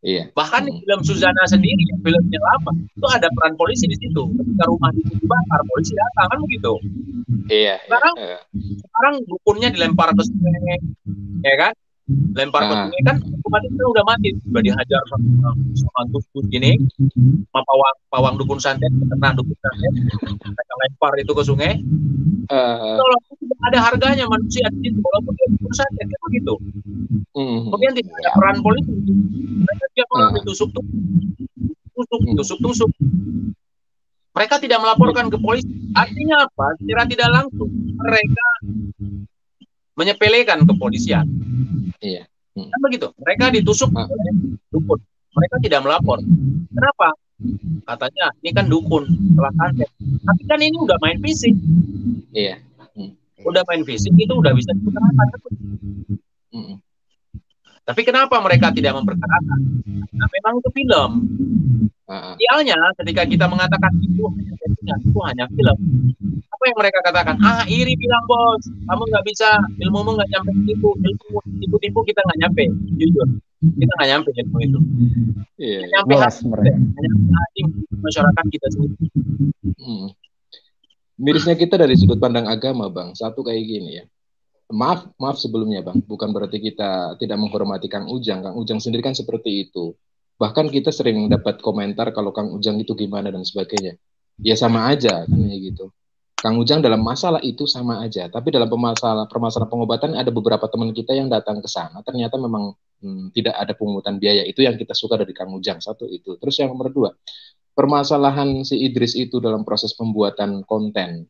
Iya. Bahkan di film Suzana sendiri, film yang lama, itu ada peran polisi di situ. Ketika rumah itu dibakar, polisi datang kan begitu. Iya. Sekarang dukunnya dilempar ke sungai, ya kan? Lempar ke sungai kan, kemarin kan udah mati, sudah dihajar sama dukun gini, sama pawang dukun santet, kena dukun santet, mereka lempar itu ke sungai. Kalau tidak ada harganya manusia di situ, walaupun dia dukun santet, kan begitu. Kemudian tidak ada peran polisi, mereka tiap orang ditusuk. Mereka tidak melaporkan ke polisi. Artinya apa? Secara tidak langsung mereka menyepelekan kepolisian. Iya. Kan begitu. Mereka ditusuk oleh dukun. Mereka tidak melapor. Kenapa? Katanya ini kan dukun telah santet. Tapi kan ini udah main fisik. Iya. Udah main fisik itu udah bisa diperkarakan. Tapi kenapa mereka tidak memperkarakan? Nah, memang itu film. Idealnya ketika kita mengatakan itu hanya settingan, itu hanya film. Apa yang mereka katakan? Iri bilang bos, kamu nggak bisa, ilmumu nggak nyampe itu, ilmu tipu-tipu kita nggak nyampe, jujur, kita nggak nyampe ilmu itu. Nyampe hati masyarakat kita sendiri. Mirisnya kita dari sudut pandang agama, Bang. Satu kayak gini ya. Maaf sebelumnya, Bang. Bukan berarti kita tidak menghormati Kang Ujang. Kang Ujang sendiri kan seperti itu. Bahkan kita sering dapat komentar kalau Kang Ujang itu gimana dan sebagainya. Ya sama aja kan ya gitu. Kang Ujang dalam masalah itu sama aja. Tapi dalam permasalahan pengobatan ada beberapa teman kita yang datang ke sana. Ternyata memang tidak ada pungutan biaya. Itu yang kita suka dari Kang Ujang. Satu itu. Terus yang nomor dua, permasalahan si Idris itu dalam proses pembuatan konten.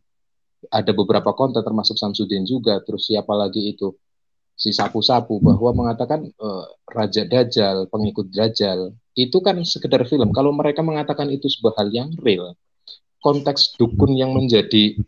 Ada beberapa konten termasuk Samsudin juga. Terus siapa lagi itu? Si sapu-sapu bahwa mengatakan Raja Dajjal, pengikut Dajjal, itu kan sekedar film. Kalau mereka mengatakan itu sebuah hal yang real, konteks dukun yang menjadi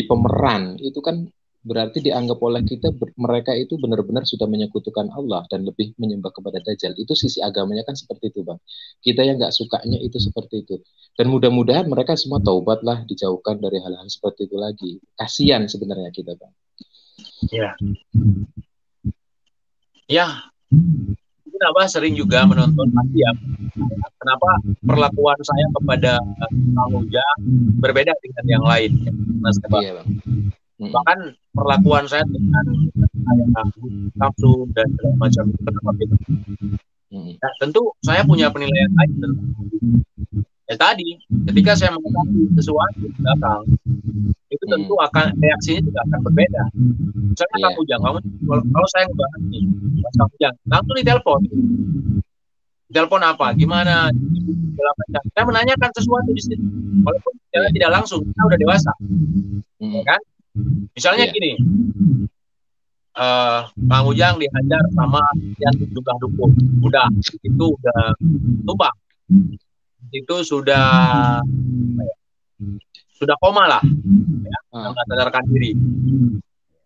pemeran itu kan berarti dianggap oleh kita mereka itu benar-benar sudah menyekutukan Allah dan lebih menyembah kepada Dajjal. Itu sisi agamanya kan seperti itu, Bang. Kita yang nggak sukanya itu seperti itu. Dan mudah-mudahan mereka semua taubatlah, dijauhkan dari hal-hal seperti itu lagi. Kasihan sebenarnya kita, Bang. Ya, Abah sering juga menonton Masyam. Kenapa perlakuan saya kepada Kang Ujang berbeda dengan yang lain? Mas Abah. Bahkan perlakuan saya dengan Samsu dan segala macam itu kenapa beda? Nah, tentu saya punya penilaian lain tentang tadi, ketika saya mengetahui sesuatu di belakang, itu tentu akan reaksinya juga akan berbeda. Misalnya Kang Ujang, kalau saya ngebahas nih, Mas Kang Ujang, langsung ditelepon apa, gimana, saya menanyakan sesuatu di situ, walaupun tidak langsung, kita udah dewasa, kan? Misalnya gini, Kang Ujang dihajar sama yang jumlah dukun, itu udah tumbang. Itu sudah koma lah, ya, nggak sadarkan diri.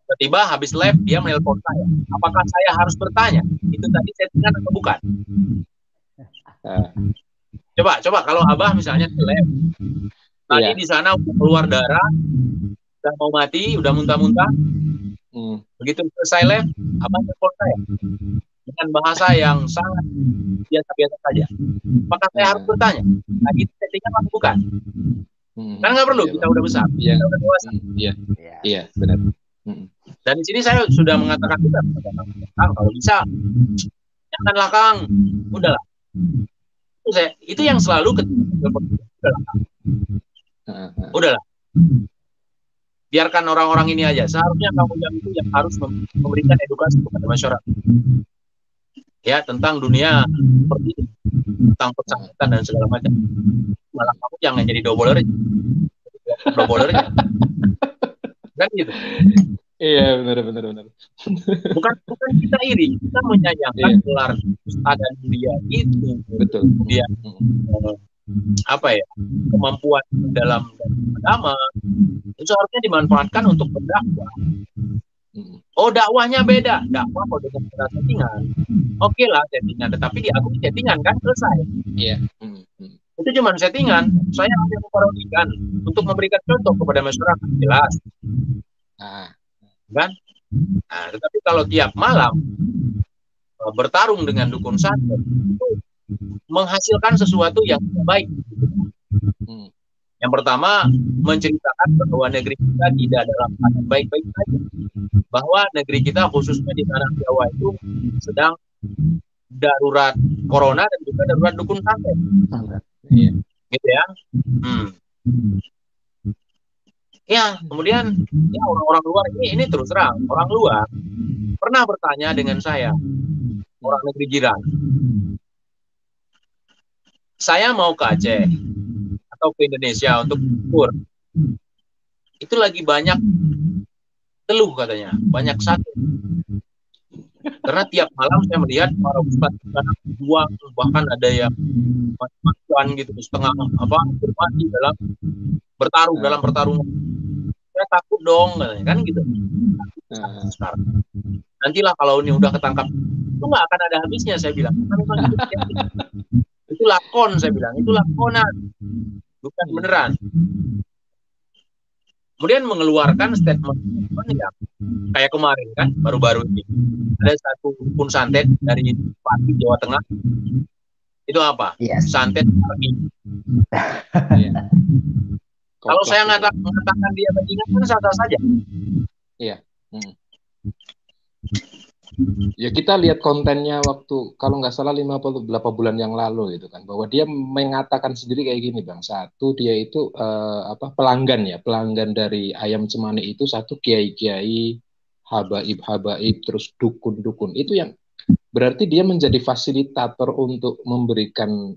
Tiba-tiba habis live dia menelpon saya. Apakah saya harus bertanya itu tadi settingan atau bukan? Coba kalau Abah misalnya live, tadi di sana keluar darah, udah mau mati, udah muntah-muntah. Begitu selesai live, Abah telepon saya dengan bahasa yang sangat biasa-biasa saja. Apakah saya harus bertanya? Lagi settingan atau bukan? Kan nggak perlu, kita udah besar, kita udah dewasa. Iya, benar. Dan di sini saya sudah mengatakan juga, Kang, kalau bisa, janganlah Kang, udahlah. Itu yang selalu udahlah. Biarkan orang-orang ini aja. Seharusnya Kang Ujang itu yang harus memberikan edukasi kepada masyarakat. Ya, tentang dunia seperti ini, tentang persahabatan dan segala macam. Malah kamu jangan jadi doublernya. Kan gitu. Iya, benar. Bukan kita iri, kita menyayangkan gelar ustaz dan mulia itu. Betul. Kemudian kemampuan dalam agama itu seharusnya dimanfaatkan untuk berdakwah. Oh, dakwahnya beda. Dakwah kalau dengan settingan, oke lah settingan, tetapi diakui settingan kan selesai. Iya. Itu cuma settingan. Saya hanya memparodikan untuk memberikan contoh kepada masyarakat, jelas. Kan? Nah, tetapi kalau tiap malam bertarung dengan dukun santet itu menghasilkan sesuatu yang baik. Yang pertama, menceritakan bahwa negeri kita tidak dalam keadaan baik-baik saja. Bahwa negeri kita khususnya di tanah Jawa itu sedang darurat corona dan juga darurat dukun santet. Gitu ya. Ya, kemudian ya orang-orang luar ini terus terang, orang luar pernah bertanya dengan saya, orang negeri jiran. Saya mau ke Aceh atau ke Indonesia untuk kur. Itu lagi banyak teluh katanya, banyak sakit. Karena tiap malam saya melihat para ustadz berjuang, bahkan ada yang mati-matian gitu, setengah bermati dalam pertarungan. Saya takut dong, kan gitu. Sekarang. Nantilah kalau ini udah ketangkap, itu nggak akan ada habisnya, saya bilang. Itu lakon, saya bilang. Itu lakonan. Bukan beneran. Kemudian mengeluarkan statement yang kayak kemarin kan, baru-baru ini. Ada satu dukun santet dari Pati, Jawa Tengah. Itu apa? Yes. Santet Army. Kalau saya mengatakan dia bajingan kan sah-sah saja. Iya. Ya kita lihat kontennya waktu kalau nggak salah 58 bulan yang lalu gitu kan, bahwa dia mengatakan sendiri kayak gini Bang. Satu, dia itu pelanggan dari Ayam Cemani itu satu kiai-kiai, habaib, terus dukun-dukun. Itu yang berarti dia menjadi fasilitator untuk memberikan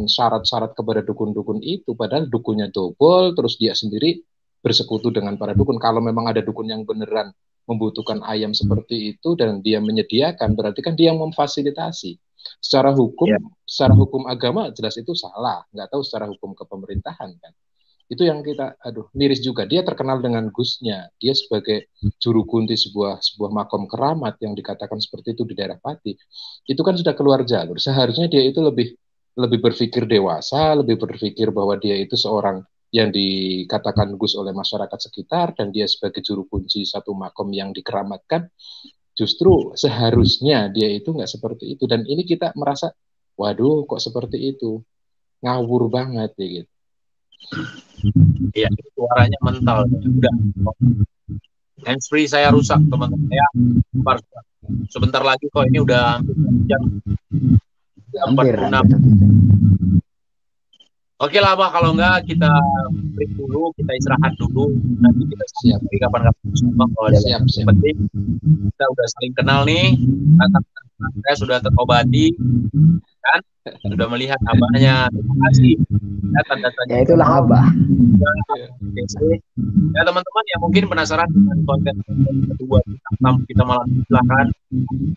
syarat-syarat kepada dukun-dukun itu, padahal dukunnya dobol, terus dia sendiri bersekutu dengan para dukun. Kalau memang ada dukun yang beneran membutuhkan ayam seperti itu dan dia menyediakan, berarti kan dia yang memfasilitasi. Secara hukum agama jelas itu salah, nggak tahu secara hukum kepemerintahan kan. Itu yang kita, miris juga. Dia terkenal dengan Gusnya, dia sebagai juru kunti sebuah makom keramat yang dikatakan seperti itu di daerah Pati. Itu kan sudah keluar jalur. Seharusnya dia itu lebih berpikir dewasa, lebih berpikir bahwa dia itu seorang yang dikatakan Gus oleh masyarakat sekitar dan dia sebagai juru kunci satu makom yang dikeramatkan. Justru seharusnya dia itu nggak seperti itu, dan ini kita merasa waduh kok seperti itu, ngawur banget ya gitu. Iya, suaranya mental. Udah, hands free saya rusak teman-teman ya. Sebentar lagi kok, ini udah jam 46. Oke lah Abah, kalau enggak kita break dulu, kita istirahat dulu, nanti kita siap lagi kapan-kapan. Kalau siap. Penting kita udah saling kenal nih, saya sudah terobati, kan? Sudah melihat Abahnya. Terima kasih. Ya, tanda-tanda. Ya itulah Abah. Ya teman-teman yang mungkin penasaran dengan konten kedua kita malam, silakan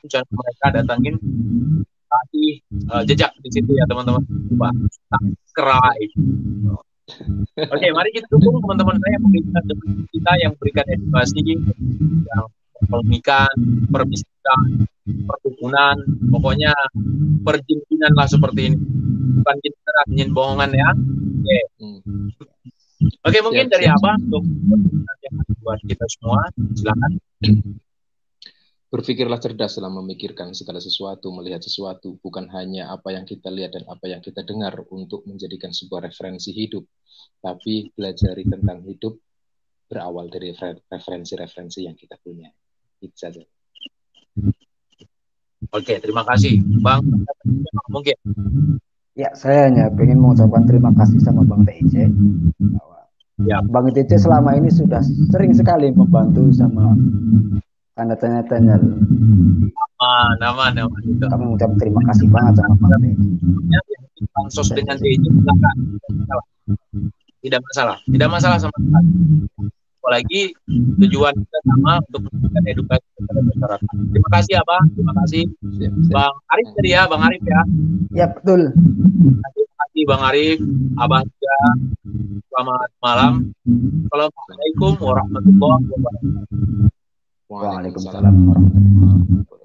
channel mereka, datangin. Kasih jejak di situ ya teman-teman. Coba subscribe. Oke, mari kita dukung teman-teman saya yang memberikan edukasi, yang pemikiran, perbisikan, perdukunan, pokoknya perjinkinan lah seperti ini. Bukan jin bohongan ya. Oke, mungkin dari Abah untuk buat kita semua, silakan. Berpikirlah cerdas dalam memikirkan segala sesuatu, melihat sesuatu, bukan hanya apa yang kita lihat dan apa yang kita dengar untuk menjadikan sebuah referensi hidup, tapi pelajari tentang hidup berawal dari referensi-referensi yang kita punya. Itu saja. Oke, terima kasih. Bang, mungkin. Ya, saya hanya ingin mengucapkan terima kasih sama Bang TIC. Ya, Bang TIC selama ini sudah sering sekali membantu sama tanda tanya nama itu. Kami mengucap terima kasih banget sama Bang TIC. Bansos dengan TIC tidak masalah sama sekali. Apalagi tujuan kita sama untuk memberikan edukasi kepada masyarakat. Terima kasih Abang, terima kasih Bang Arif tadi ya, Bang Arif ya. Ya betul. Terima kasih Bang Arif, Abang juga. Selamat malam. Assalamualaikum warahmatullahi wabarakatuh. Waalaikumsalam warahmatullahi wabarakatuh.